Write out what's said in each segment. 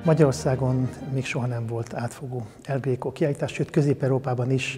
Magyarországon még soha nem volt átfogó El Greco kiállítás, sőt Közép-Európában is,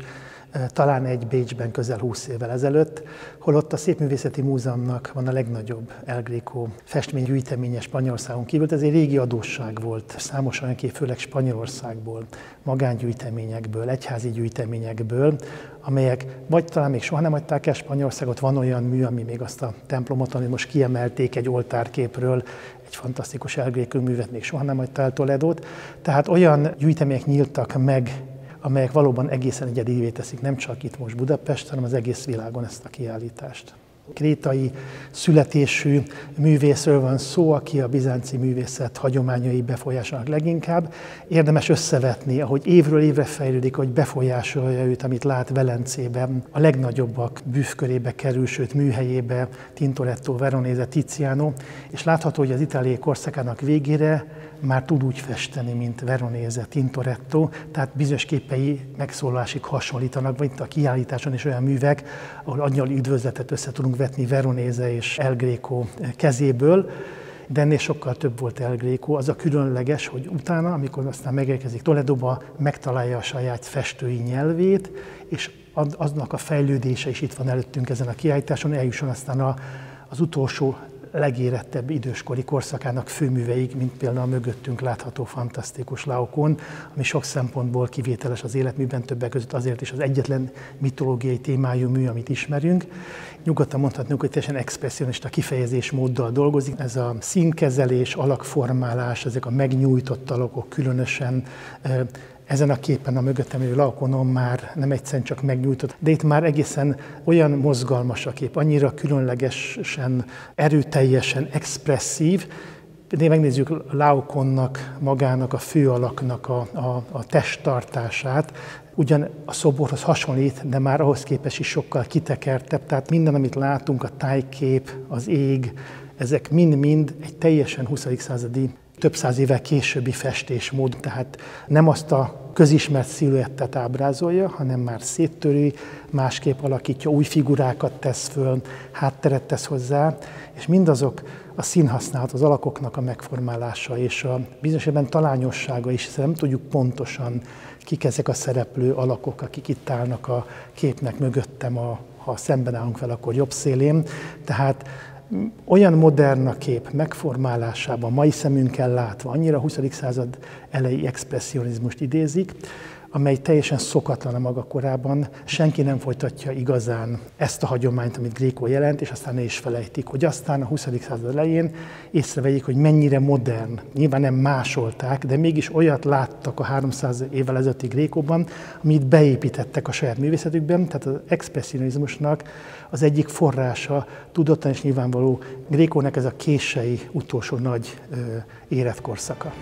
talán egy Bécsben közel 20 évvel ezelőtt, holott a Szépművészeti Múzeumnak van a legnagyobb El Greco festménygyűjteménye Spanyolországon kívül. Ez egy régi adósság volt számos olyan kép, főleg Spanyolországból, magángyűjteményekből, egyházi gyűjteményekből, amelyek vagy talán még soha nem hagyták el Spanyolországot. Van olyan mű, ami még azt a templomot, amit most kiemelték egy oltárképről, egy fantasztikus El Greco művet még soha nem hagyta el Toledót. Tehát olyan gyűjtemények nyíltak meg, amelyek valóban egészen egyedivé teszik nem csak itt most Budapesten, hanem az egész világon ezt a kiállítást. Krétai születésű művészről van szó, aki a bizánci művészet hagyományai befolyásolnak leginkább. Érdemes összevetni, ahogy évről évre fejlődik, hogy befolyásolja őt, amit lát Velencében. A legnagyobbak bűvkörébe kerül, sőt műhelyébe, Tintoretto, Veronese, Tiziano, és látható, hogy az itáliai korszakának végére már tud úgy festeni, mint Veronese, Tintoretto, tehát bizonyos képei megszólalásig hasonlítanak, vagy itt a kiállításon is olyan művek, ahol angyali üdvözletet össze tudunk vetni Veronese és El Greco kezéből, de ennél sokkal több volt El Greco. Az a különleges, hogy utána, amikor aztán megérkezik Toledóba, megtalálja a saját festői nyelvét, és aznak a fejlődése is itt van előttünk ezen a kiállításon, eljusson aztán az utolsó legérettebb időskori korszakának főműveig, mint például a mögöttünk látható fantasztikus Laokoon, ami sok szempontból kivételes az életműben, többek között azért is az egyetlen mitológiai témájú mű, amit ismerünk. Nyugodtan mondhatnunk, hogy teljesen expresszionista kifejezésmóddal dolgozik. Ez a színkezelés, alakformálás, ezek a megnyújtott alakok különösen, ezen a képen, a mögöttem lévő Laokonon már nem egyszerűen csak megnyújtott, de itt már egészen olyan mozgalmas a kép, annyira különlegesen, erőteljesen expresszív. De megnézzük Laokonnak, magának, a főalaknak a testtartását, ugyan a szoborhoz hasonlít, de már ahhoz képest is sokkal kitekertebb, tehát minden, amit látunk, a tájkép, az ég, ezek mind-mind egy teljesen 20. századi, több száz évvel későbbi festésmód, tehát nem azt a közismert sziluettet ábrázolja, hanem már széttöri, másképp alakítja, új figurákat tesz föl, hátteret tesz hozzá, és mindazok a színhasználat, az alakoknak a megformálása és a bizonyos talányossága is, hiszen nem tudjuk pontosan, kik ezek a szereplő alakok, akik itt állnak a képnek mögöttem, ha szemben állunk vele, akkor jobb szélén. Tehát olyan modern a kép megformálásában, mai szemünkkel látva, annyira 20. század elejé expresszionizmust idézik, amely teljesen szokatlan a maga korában. Senki nem folytatja igazán ezt a hagyományt, amit Greco jelent, és aztán ne is felejtik, hogy aztán a 20. század elején észrevegyék, hogy mennyire modern. Nyilván nem másolták, de mégis olyat láttak a 300 évvel ezelőtti Grecoban, amit beépítettek a saját művészetükben, tehát az expresszionizmusnak az egyik forrása, tudottan és nyilvánvaló Greconek ez a kései utolsó nagy életkorszaka.